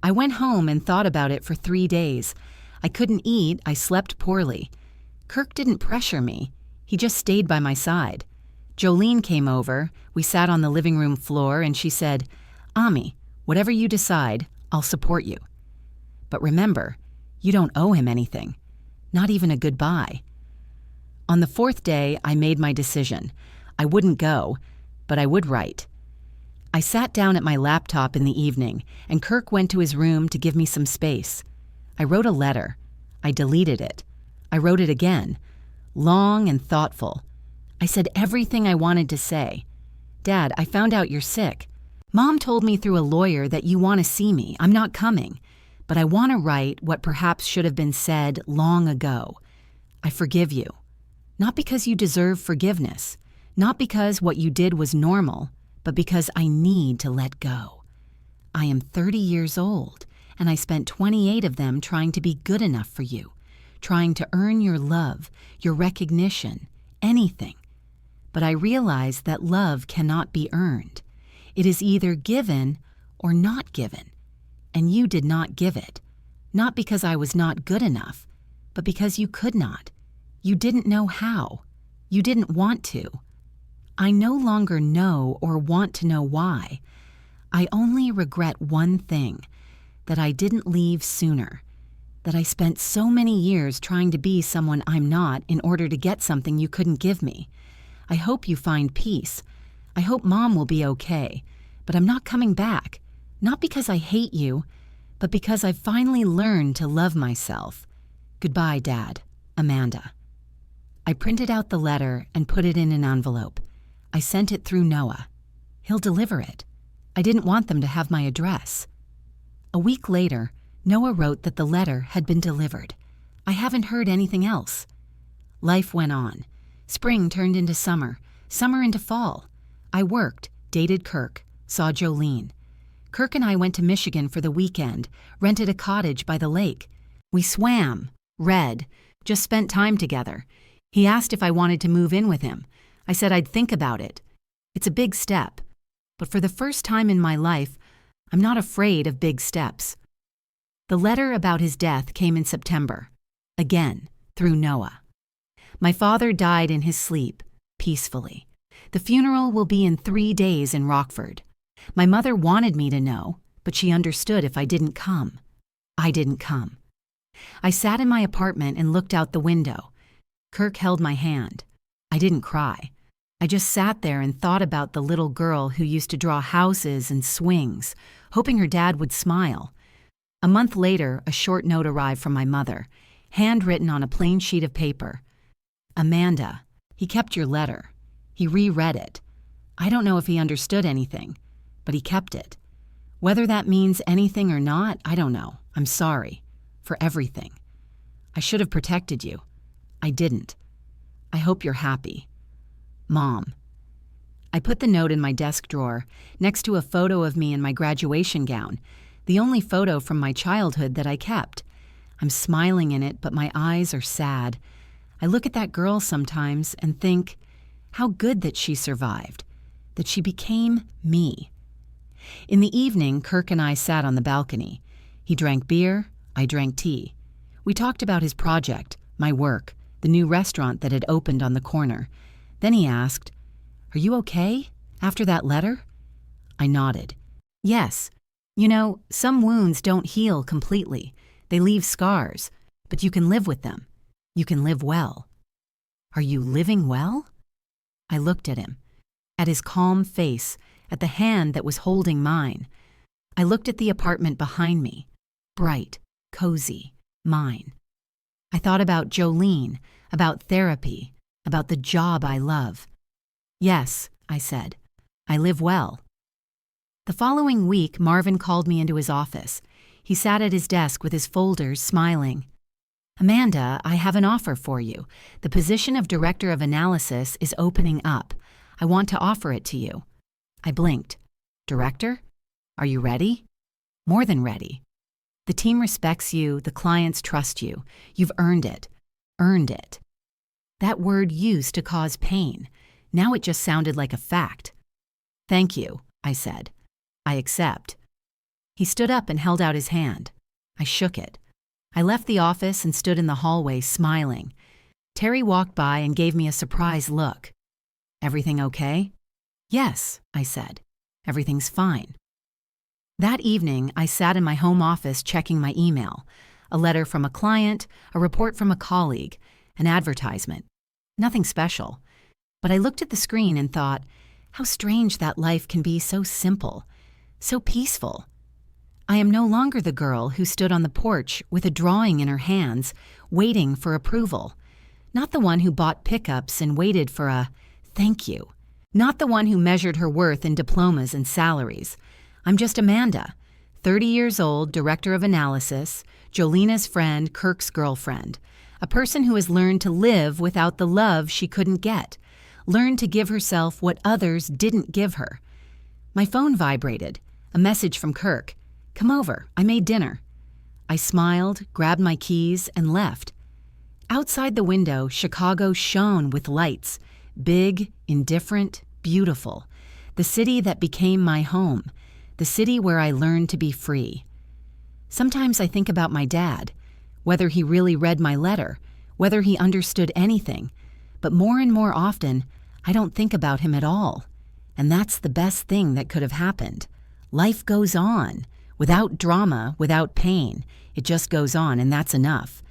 I went home and thought about it for 3 days. I couldn't eat, I slept poorly. Kirk didn't pressure me. He just stayed by my side. Jolene came over, we sat on the living room floor, and she said, "Ami, whatever you decide, I'll support you. But remember, you don't owe him anything, not even a goodbye." On the 4th day, I made my decision. I wouldn't go, but I would write. I sat down at my laptop in the evening, and Kirk went to his room to give me some space. I wrote a letter. I deleted it. I wrote it again, long and thoughtful. I said everything I wanted to say. "Dad, I found out you're sick. Mom told me through a lawyer that you want to see me. I'm not coming, but I want to write what perhaps should have been said long ago. I forgive you. Not because you deserve forgiveness, not because what you did was normal, but because I need to let go. I am 30 years old, and I spent 28 of them trying to be good enough for you, trying to earn your love, your recognition, anything. But I realized that love cannot be earned. It is either given or not given, and you did not give it, not because I was not good enough, but because you could not. You didn't know how. You didn't want to. I no longer know or want to know why. I only regret one thing, that I didn't leave sooner, that I spent so many years trying to be someone I'm not in order to get something you couldn't give me. I hope you find peace. I hope Mom will be okay, but I'm not coming back, not because I hate you, but because I've finally learned to love myself. Goodbye, Dad. Amanda. I printed out the letter and put it in an envelope. I sent it through Noah. He'll deliver it. I didn't want them to have my address. A week later, Noah wrote that the letter had been delivered. I haven't heard anything else. Life went on. Spring turned into summer, summer into fall. I worked, dated Kirk, saw Jolene. Kirk and I went to Michigan for the weekend, rented a cottage by the lake. We swam, read, just spent time together. He asked if I wanted to move in with him. I said I'd think about it. It's a big step, but for the first time in my life, I'm not afraid of big steps. The letter about his death came in September, again, through Noah. My father died in his sleep, peacefully. The funeral will be in 3 days in Rockford. My mother wanted me to know, but she understood if I didn't come. I didn't come. I sat in my apartment and looked out the window. Kirk held my hand. I didn't cry. I just sat there and thought about the little girl who used to draw houses and swings, hoping her dad would smile. A month later, a short note arrived from my mother, handwritten on a plain sheet of paper. "Amanda, he kept your letter. He reread it. I don't know if he understood anything, but he kept it. Whether that means anything or not, I don't know. I'm sorry. For everything. I should have protected you. I didn't. I hope you're happy. Mom. I put the note in my desk drawer, next to a photo of me in my graduation gown, the only photo from my childhood that I kept. I'm smiling in it, but my eyes are sad. I look at that girl sometimes and think, how good that she survived, that she became me. In the evening, Kirk and I sat on the balcony. He drank beer, I drank tea. We talked about his project, my work, the new restaurant that had opened on the corner. Then he asked, "Are you okay after that letter?" I nodded. Yes. You know, some wounds don't heal completely. They leave scars, but you can live with them. You can live well. Are you living well? I looked at him, at his calm face, at the hand that was holding mine. I looked at the apartment behind me, bright, cozy, mine. I thought about Jolene, about therapy, about the job I love. Yes, I said, I live well. The following week, Marvin called me into his office. He sat at his desk with his folders, smiling. Amanda, I have an offer for you. The position of Director of Analysis is opening up. I want to offer it to you. I blinked. Director? Are you ready? More than ready. The team respects you, the clients trust you. You've earned it. Earned it. That word used to cause pain. Now it just sounded like a fact. Thank you, I said. I accept. He stood up and held out his hand. I shook it. I left the office and stood in the hallway smiling. Terry walked by and gave me a surprised look. Everything okay? Yes, I said. Everything's fine. That evening, I sat in my home office checking my email. A letter from a client, a report from a colleague, an advertisement. Nothing special. But I looked at the screen and thought, how strange that life can be so simple, so peaceful. I am no longer the girl who stood on the porch with a drawing in her hands, waiting for approval. Not the one who bought pickups and waited for a thank you. Not the one who measured her worth in diplomas and salaries. I'm just Amanda, 30 years old, Director of Analysis, Jolina's friend, Kirk's girlfriend. A person who has learned to live without the love she couldn't get. Learned to give herself what others didn't give her. My phone vibrated. A message from Kirk. Come over, I made dinner. I smiled, grabbed my keys, and left. Outside the window, Chicago shone with lights. Big, indifferent, beautiful. The city that became my home. The city where I learned to be free. Sometimes I think about my dad, whether he really read my letter, whether he understood anything. But more and more often, I don't think about him at all. And that's the best thing that could have happened. Life goes on. Without drama, without pain. It just goes on, and that's enough.